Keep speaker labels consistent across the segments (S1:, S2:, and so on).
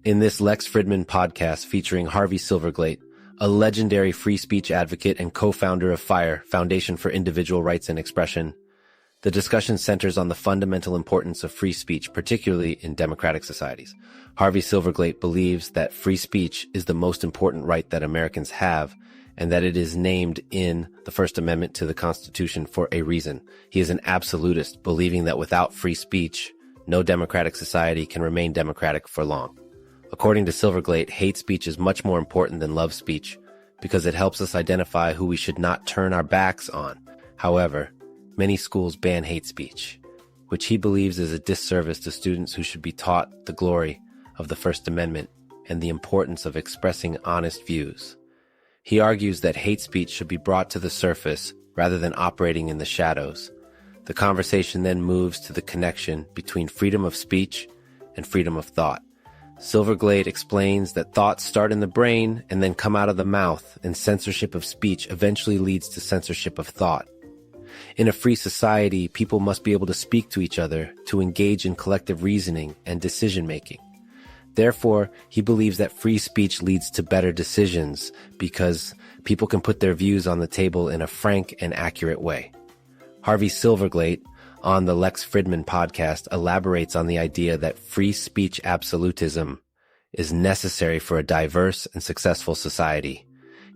S1: In this Lex Fridman podcast featuring Harvey Silverglate, a legendary free speech advocate and co-founder of FIRE, Foundation for Individual Rights and Expression, the discussion centers on the fundamental importance of free speech, particularly in democratic societies. Harvey Silverglate believes that free speech is the most important right that Americans have, and that it is named in the First Amendment to the Constitution for a reason. He is an absolutist, believing that without free speech, no democratic society can remain democratic for long. According to Silverglate, hate speech is much more important than love speech because it helps us identify who we should not turn our backs on. However, many schools ban hate speech, which he believes is a disservice to students who should be taught the glory of the First Amendment and the importance of expressing honest views. He argues that hate speech should be brought to the surface rather than operating in the shadows. The conversation then moves to the connection between freedom of speech and freedom of thought. Silverglate explains that thoughts start in the brain and then come out of the mouth, and censorship of speech eventually leads to censorship of thought. In a free society, people must be able to speak to each other, to engage in collective reasoning and decision-making. Therefore, he believes that free speech leads to better decisions because people can put their views on the table in a frank and accurate way. Harvey Silverglate, on the Lex Fridman Podcast, elaborates on the idea that free speech absolutism is necessary for a diverse and successful society.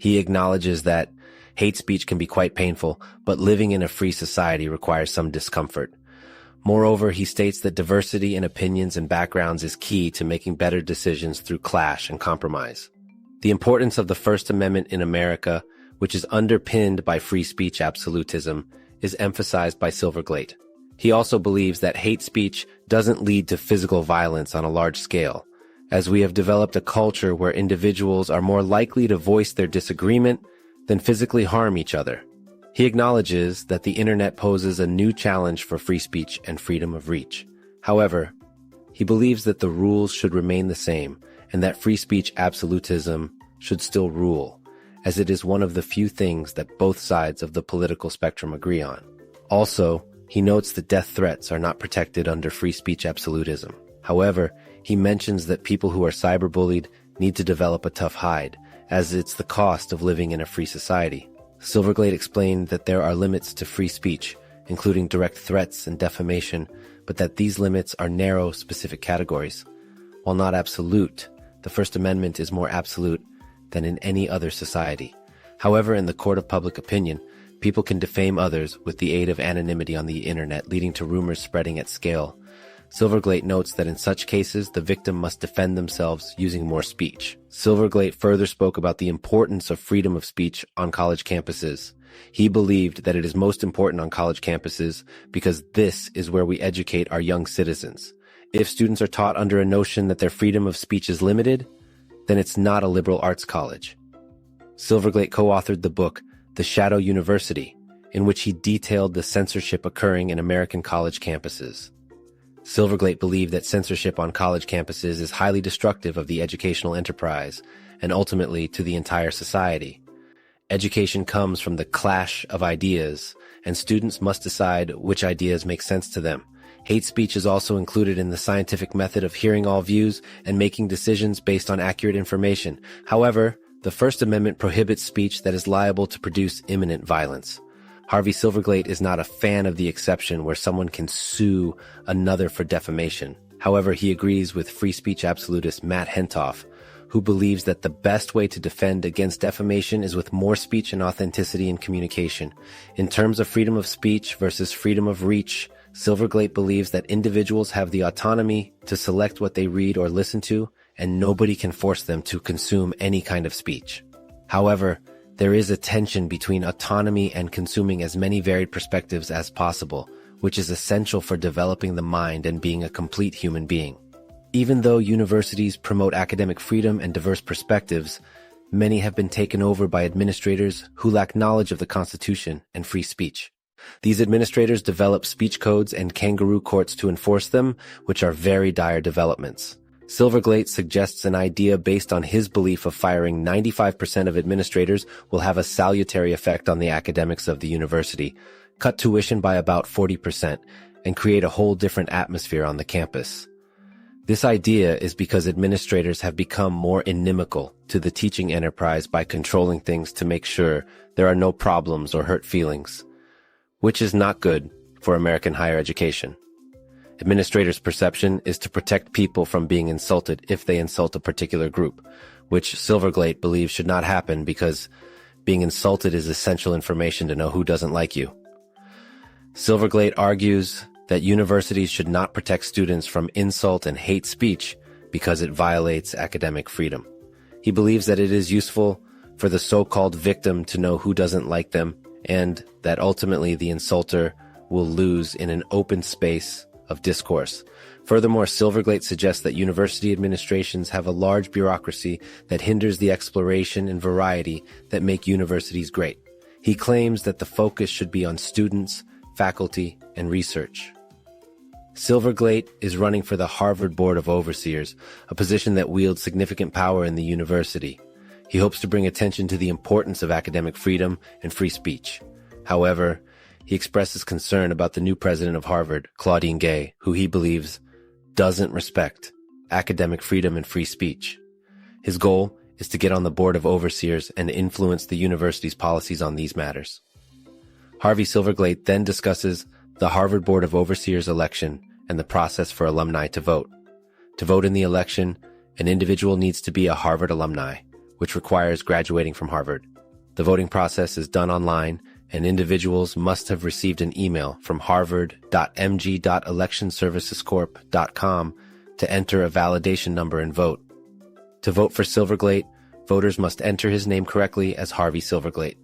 S1: He acknowledges that hate speech can be quite painful, but living in a free society requires some discomfort. Moreover, he states that diversity in opinions and backgrounds is key to making better decisions through clash and compromise. The importance of the First Amendment in America, which is underpinned by free speech absolutism, is emphasized by Silverglate. He also believes that hate speech doesn't lead to physical violence on a large scale, as we have developed a culture where individuals are more likely to voice their disagreement than physically harm each other. He acknowledges that the internet poses a new challenge for free speech and freedom of reach. However, he believes that the rules should remain the same and that free speech absolutism should still rule, as it is one of the few things that both sides of the political spectrum agree on. Also, he notes that death threats are not protected under free speech absolutism. However, he mentions that people who are cyberbullied need to develop a tough hide, as it's the cost of living in a free society. Silverglate explained that there are limits to free speech, including direct threats and defamation, but that these limits are narrow, specific categories. While not absolute, the First Amendment is more absolute than in any other society. However, in the court of public opinion, people can defame others with the aid of anonymity on the internet, leading to rumors spreading at scale. Silverglate notes that in such cases, the victim must defend themselves using more speech. Silverglate further spoke about the importance of freedom of speech on college campuses. He believed that it is most important on college campuses because this is where we educate our young citizens. If students are taught under a notion that their freedom of speech is limited, then it's not a liberal arts college. Silverglate co-authored the book, The Shadow University, in which he detailed the censorship occurring in American college campuses. Silverglate believed that censorship on college campuses is highly destructive of the educational enterprise and ultimately to the entire society. Education comes from the clash of ideas, and students must decide which ideas make sense to them. Hate speech is also included in the scientific method of hearing all views and making decisions based on accurate information. However, the First Amendment prohibits speech that is liable to produce imminent violence. Harvey Silverglate is not a fan of the exception where someone can sue another for defamation. However, he agrees with free speech absolutist Matt Hentoff, who believes that the best way to defend against defamation is with more speech and authenticity in communication. In terms of freedom of speech versus freedom of reach, Silverglate believes that individuals have the autonomy to select what they read or listen to, and nobody can force them to consume any kind of speech. However, there is a tension between autonomy and consuming as many varied perspectives as possible, which is essential for developing the mind and being a complete human being. Even though universities promote academic freedom and diverse perspectives, many have been taken over by administrators who lack knowledge of the Constitution and free speech. These administrators develop speech codes and kangaroo courts to enforce them, which are very dire developments. Silverglate suggests an idea based on his belief of firing 95% of administrators will have a salutary effect on the academics of the university, cut tuition by about 40%, and create a whole different atmosphere on the campus. This idea is because administrators have become more inimical to the teaching enterprise by controlling things to make sure there are no problems or hurt feelings, which is not good for American higher education. Administrators' perception is to protect people from being insulted if they insult a particular group, which Silverglate believes should not happen because being insulted is essential information to know who doesn't like you. Silverglate argues that universities should not protect students from insult and hate speech because it violates academic freedom. He believes that it is useful for the so-called victim to know who doesn't like them, and that ultimately the insulter will lose in an open space of discourse. Furthermore, Silverglate suggests that university administrations have a large bureaucracy that hinders the exploration and variety that make universities great. He claims that the focus should be on students, faculty, and research. Silverglate is running for the Harvard Board of Overseers, a position that wields significant power in the university. He hopes to bring attention to the importance of academic freedom and free speech. However, he expresses concern about the new president of Harvard, Claudine Gay, who he believes doesn't respect academic freedom and free speech. His goal is to get on the Board of Overseers and influence the university's policies on these matters. Harvey Silverglate then discusses the Harvard Board of Overseers election and the process for alumni to vote. To vote in the election, an individual needs to be a Harvard alumni, which requires graduating from Harvard. The voting process is done online, and individuals must have received an email from harvard.mg.electionservicescorp.com to enter a validation number and vote. To vote for Silverglate, voters must enter his name correctly as Harvey Silverglate.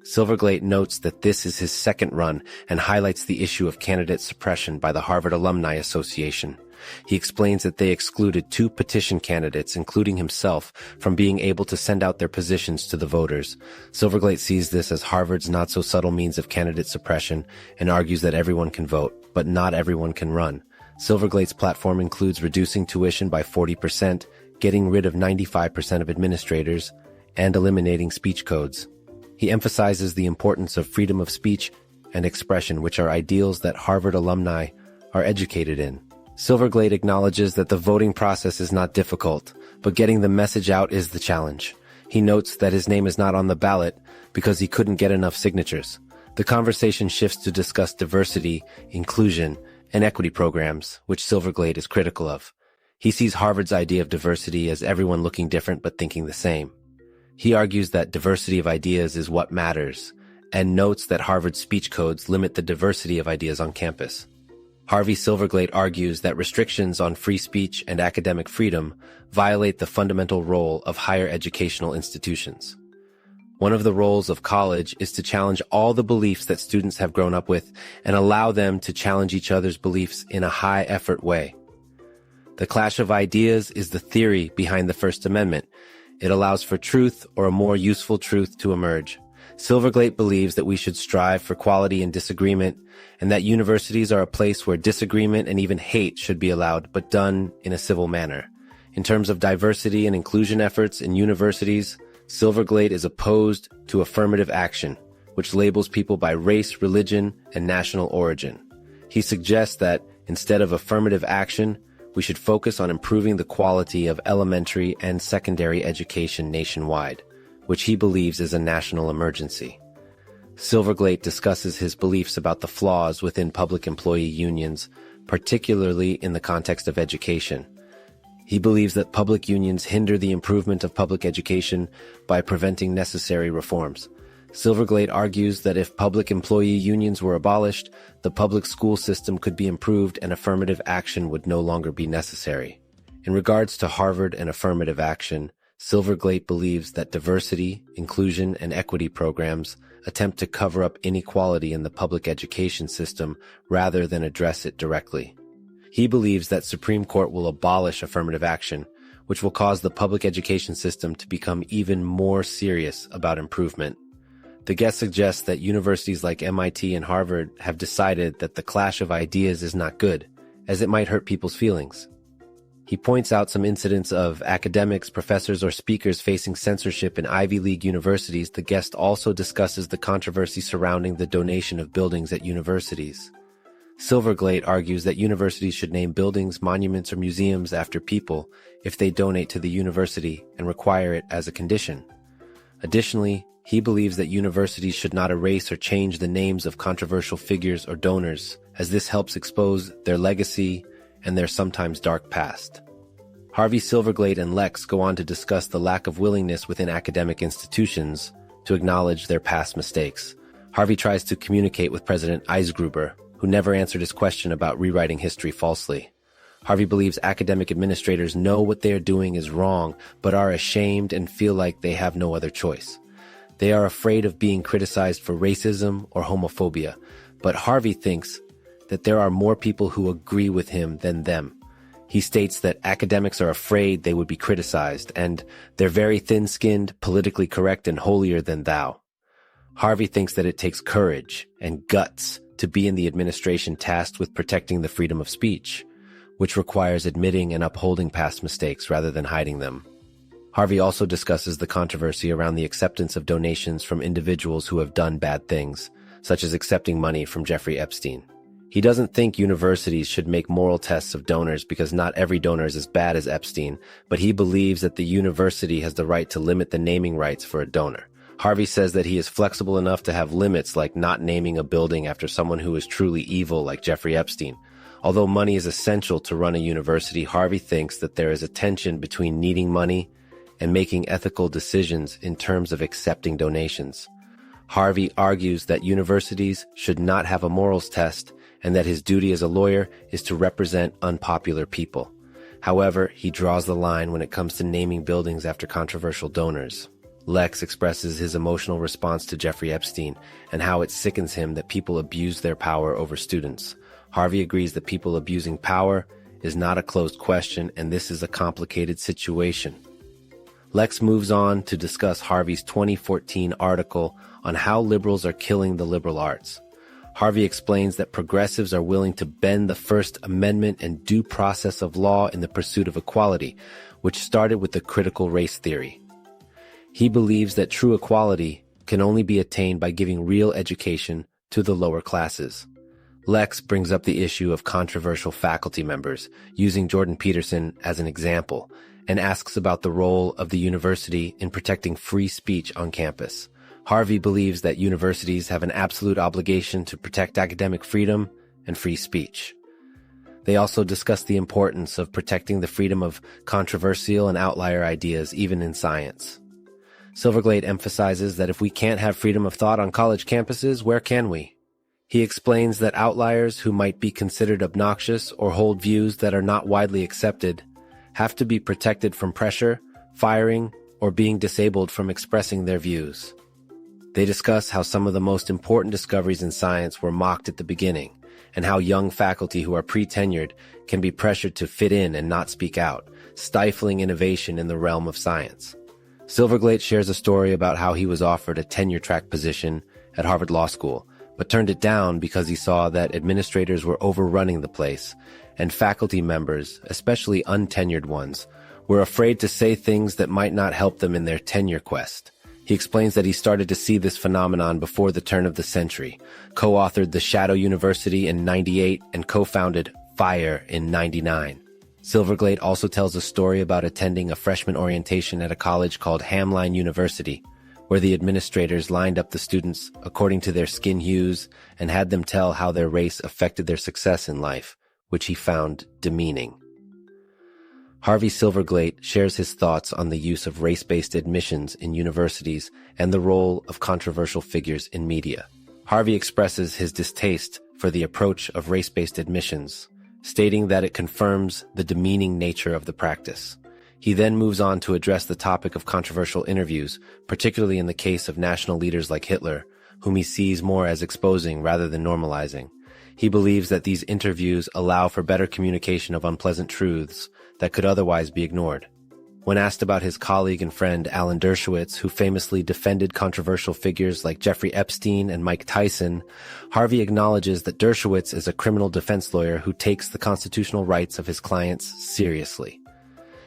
S1: Silverglate notes that this is his second run and highlights the issue of candidate suppression by the Harvard Alumni Association. He explains that they excluded 2 petition candidates, including himself, from being able to send out their positions to the voters. Silverglate sees this as Harvard's not-so-subtle means of candidate suppression and argues that everyone can vote, but not everyone can run. Silverglate's platform includes reducing tuition by 40%, getting rid of 95% of administrators, and eliminating speech codes. He emphasizes the importance of freedom of speech and expression, which are ideals that Harvard alumni are educated in. Silverglate acknowledges that the voting process is not difficult, but getting the message out is the challenge. He notes that his name is not on the ballot because he couldn't get enough signatures. The conversation shifts to discuss diversity, inclusion, and equity programs, which Silverglate is critical of. He sees Harvard's idea of diversity as everyone looking different but thinking the same. He argues that diversity of ideas is what matters, and notes that Harvard's speech codes limit the diversity of ideas on campus. Harvey Silverglate argues that restrictions on free speech and academic freedom violate the fundamental role of higher educational institutions. One of the roles of college is to challenge all the beliefs that students have grown up with and allow them to challenge each other's beliefs in a high-effort way. The clash of ideas is the theory behind the First Amendment. It allows for truth or a more useful truth to emerge. Silverglate believes that we should strive for quality in disagreement, and that universities are a place where disagreement and even hate should be allowed, but done in a civil manner. In terms of diversity and inclusion efforts in universities, Silverglate is opposed to affirmative action, which labels people by race, religion, and national origin. He suggests that, instead of affirmative action, we should focus on improving the quality of elementary and secondary education nationwide, which he believes is a national emergency. Silverglate discusses his beliefs about the flaws within public employee unions, particularly in the context of education. He believes that public unions hinder the improvement of public education by preventing necessary reforms. Silverglate argues that if public employee unions were abolished, the public school system could be improved and affirmative action would no longer be necessary. In regards to Harvard and affirmative action, Silverglate believes that diversity, inclusion, and equity programs attempt to cover up inequality in the public education system rather than address it directly. He believes that Supreme Court will abolish affirmative action, which will cause the public education system to become even more serious about improvement. The guest suggests that universities like MIT and Harvard have decided that the clash of ideas is not good, as it might hurt people's feelings. He points out some incidents of academics, professors, or speakers facing censorship in Ivy League universities. The guest also discusses the controversy surrounding the donation of buildings at universities. Silverglate argues that universities should name buildings, monuments, or museums after people if they donate to the university and require it as a condition. Additionally, he believes that universities should not erase or change the names of controversial figures or donors, as this helps expose their legacy and their sometimes dark past. Harvey Silverglate and Lex go on to discuss the lack of willingness within academic institutions to acknowledge their past mistakes. Harvey tries to communicate with President Eisgruber, who never answered his question about rewriting history falsely. Harvey believes academic administrators know what they are doing is wrong, but are ashamed and feel like they have no other choice. They are afraid of being criticized for racism or homophobia, but Harvey thinks that there are more people who agree with him than them. He states that academics are afraid they would be criticized, and they're very thin-skinned, politically correct, and holier than thou. Harvey thinks that it takes courage and guts to be in the administration tasked with protecting the freedom of speech, which requires admitting and upholding past mistakes rather than hiding them. Harvey also discusses the controversy around the acceptance of donations from individuals who have done bad things, such as accepting money from Jeffrey Epstein. He doesn't think universities should make moral tests of donors because not every donor is as bad as Epstein, but he believes that the university has the right to limit the naming rights for a donor. Harvey says that he is flexible enough to have limits like not naming a building after someone who is truly evil like Jeffrey Epstein. Although money is essential to run a university, Harvey thinks that there is a tension between needing money and making ethical decisions in terms of accepting donations. Harvey argues that universities should not have a morals test and that his duty as a lawyer is to represent unpopular people. However, he draws the line when it comes to naming buildings after controversial donors. Lex expresses his emotional response to Jeffrey Epstein and how it sickens him that people abuse their power over students. Harvey agrees that people abusing power is not a closed question, and this is a complicated situation. Lex moves on to discuss Harvey's 2014 article on how liberals are killing the liberal arts. Harvey explains that progressives are willing to bend the First Amendment and due process of law in the pursuit of equality, which started with the critical race theory. He believes that true equality can only be attained by giving real education to the lower classes. Lex brings up the issue of controversial faculty members, using Jordan Peterson as an example, and asks about the role of the university in protecting free speech on campus. Harvey believes that universities have an absolute obligation to protect academic freedom and free speech. They also discuss the importance of protecting the freedom of controversial and outlier ideas, even in science. Silverglate emphasizes that if we can't have freedom of thought on college campuses, where can we? He explains that outliers who might be considered obnoxious or hold views that are not widely accepted have to be protected from pressure, firing, or being disabled from expressing their views. They discuss how some of the most important discoveries in science were mocked at the beginning, and how young faculty who are pre-tenured can be pressured to fit in and not speak out, stifling innovation in the realm of science. Silverglate shares a story about how he was offered a tenure-track position at Harvard Law School, but turned it down because he saw that administrators were overrunning the place, and faculty members, especially untenured ones, were afraid to say things that might not help them in their tenure quest. He explains that he started to see this phenomenon before the turn of the century, co-authored The Shadow University in '98, and co-founded FIRE in '99. Silverglate also tells a story about attending a freshman orientation at a college called Hamline University, where the administrators lined up the students according to their skin hues and had them tell how their race affected their success in life, which he found demeaning. Harvey Silverglate shares his thoughts on the use of race-based admissions in universities and the role of controversial figures in media. Harvey expresses his distaste for the approach of race-based admissions, stating that it confirms the demeaning nature of the practice. He then moves on to address the topic of controversial interviews, particularly in the case of national leaders like Hitler, whom he sees more as exposing rather than normalizing. He believes that these interviews allow for better communication of unpleasant truths that could otherwise be ignored. When asked about his colleague and friend Alan Dershowitz, who famously defended controversial figures like Jeffrey Epstein and Mike Tyson, Harvey acknowledges that Dershowitz is a criminal defense lawyer who takes the constitutional rights of his clients seriously.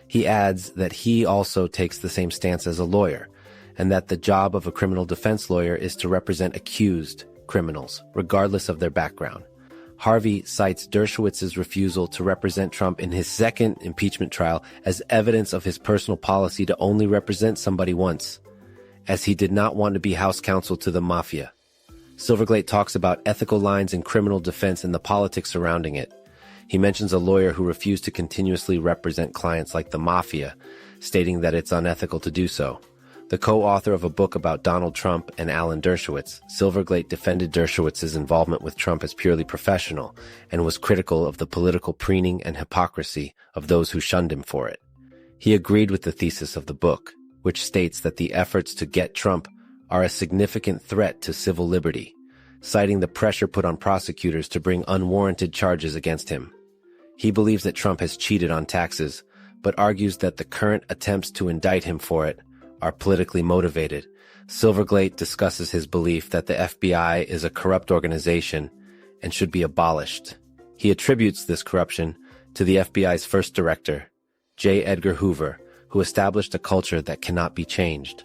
S1: He adds that he also takes the same stance as a lawyer, and that the job of a criminal defense lawyer is to represent accused criminals, regardless of their background. Harvey cites Dershowitz's refusal to represent Trump in his second impeachment trial as evidence of his personal policy to only represent somebody once, as he did not want to be House counsel to the mafia. Silverglate talks about ethical lines in criminal defense and the politics surrounding it. He mentions a lawyer who refused to continuously represent clients like the mafia, stating that it's unethical to do so. The co-author of a book about Donald Trump and Alan Dershowitz, Silverglate defended Dershowitz's involvement with Trump as purely professional and was critical of the political preening and hypocrisy of those who shunned him for it. He agreed with the thesis of the book, which states that the efforts to get Trump are a significant threat to civil liberty, citing the pressure put on prosecutors to bring unwarranted charges against him. He believes that Trump has cheated on taxes, but argues that the current attempts to indict him for it are politically motivated. Silverglate discusses his belief that the FBI is a corrupt organization and should be abolished. He attributes this corruption to the FBI's first director, J. Edgar Hoover, who established a culture that cannot be changed.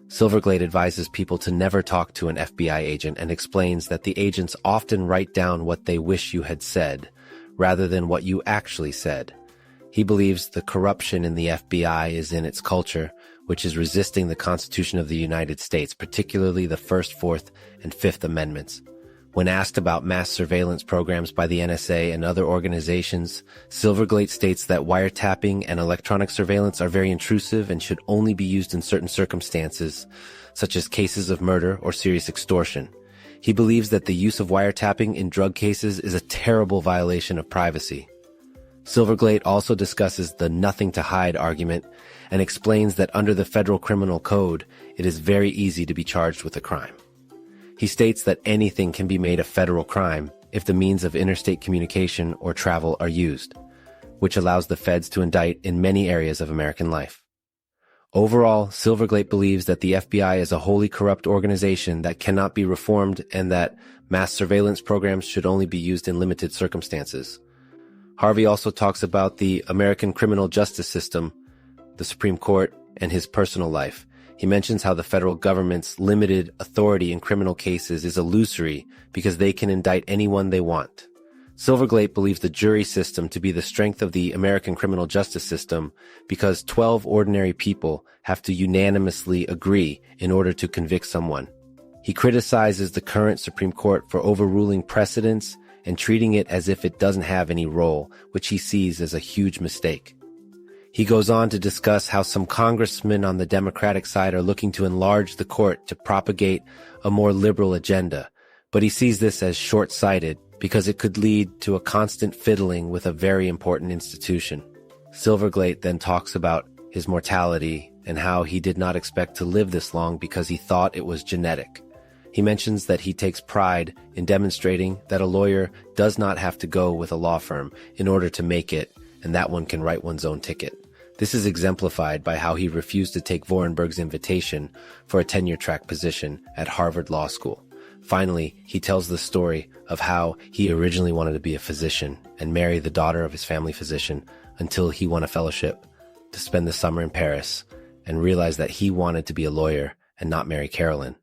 S1: Silverglate advises people to never talk to an FBI agent and explains that the agents often write down what they wish you had said, rather than what you actually said. He believes the corruption in the FBI is in its culture, which is resisting the Constitution of the United States, particularly the First, Fourth, and Fifth Amendments. When asked about mass surveillance programs by the NSA and other organizations, Silverglate states that wiretapping and electronic surveillance are very intrusive and should only be used in certain circumstances, such as cases of murder or serious extortion. He believes that the use of wiretapping in drug cases is a terrible violation of privacy. Silverglate also discusses the nothing to hide argument and explains that under the federal criminal code, it is very easy to be charged with a crime. He states that anything can be made a federal crime if the means of interstate communication or travel are used, which allows the feds to indict in many areas of American life. Overall, Silverglate believes that the FBI is a wholly corrupt organization that cannot be reformed and that mass surveillance programs should only be used in limited circumstances. Harvey also talks about the American criminal justice system, the Supreme Court, and his personal life. He mentions how the federal government's limited authority in criminal cases is illusory because they can indict anyone they want. Silverglate believes the jury system to be the strength of the American criminal justice system because 12 ordinary people have to unanimously agree in order to convict someone. He criticizes the current Supreme Court for overruling precedents and treating it as if it doesn't have any role, which he sees as a huge mistake. He goes on to discuss how some congressmen on the Democratic side are looking to enlarge the court to propagate a more liberal agenda, but he sees this as short-sighted because it could lead to a constant fiddling with a very important institution. Silverglate then talks about his mortality and how he did not expect to live this long because he thought it was genetic. He mentions that he takes pride in demonstrating that a lawyer does not have to go with a law firm in order to make it, and that one can write one's own ticket. This is exemplified by how he refused to take Vorenberg's invitation for a tenure-track position at Harvard Law School. Finally, he tells the story of how he originally wanted to be a physician and marry the daughter of his family physician until he won a fellowship to spend the summer in Paris and realized that he wanted to be a lawyer and not marry Carolyn.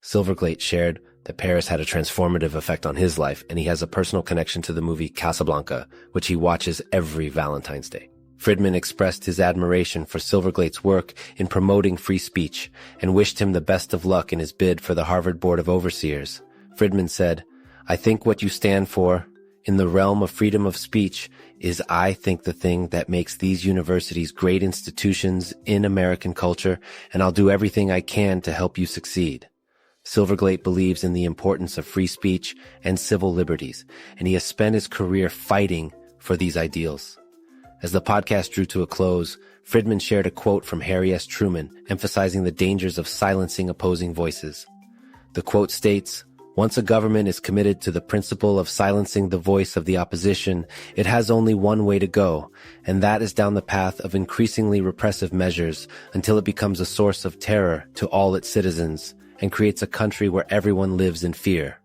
S1: Silverglate shared that Paris had a transformative effect on his life, and he has a personal connection to the movie Casablanca, which he watches every Valentine's Day. Fridman expressed his admiration for Silverglate's work in promoting free speech and wished him the best of luck in his bid for the Harvard Board of Overseers. Fridman said, "I think what you stand for in the realm of freedom of speech is, I think, the thing that makes these universities great institutions in American culture, and I'll do everything I can to help you succeed." Silverglate believes in the importance of free speech and civil liberties, and he has spent his career fighting for these ideals. As the podcast drew to a close, Fridman shared a quote from Harry S. Truman, emphasizing the dangers of silencing opposing voices. The quote states, "Once a government is committed to the principle of silencing the voice of the opposition, it has only one way to go, and that is down the path of increasingly repressive measures until it becomes a source of terror to all its citizens and creates a country where everyone lives in fear."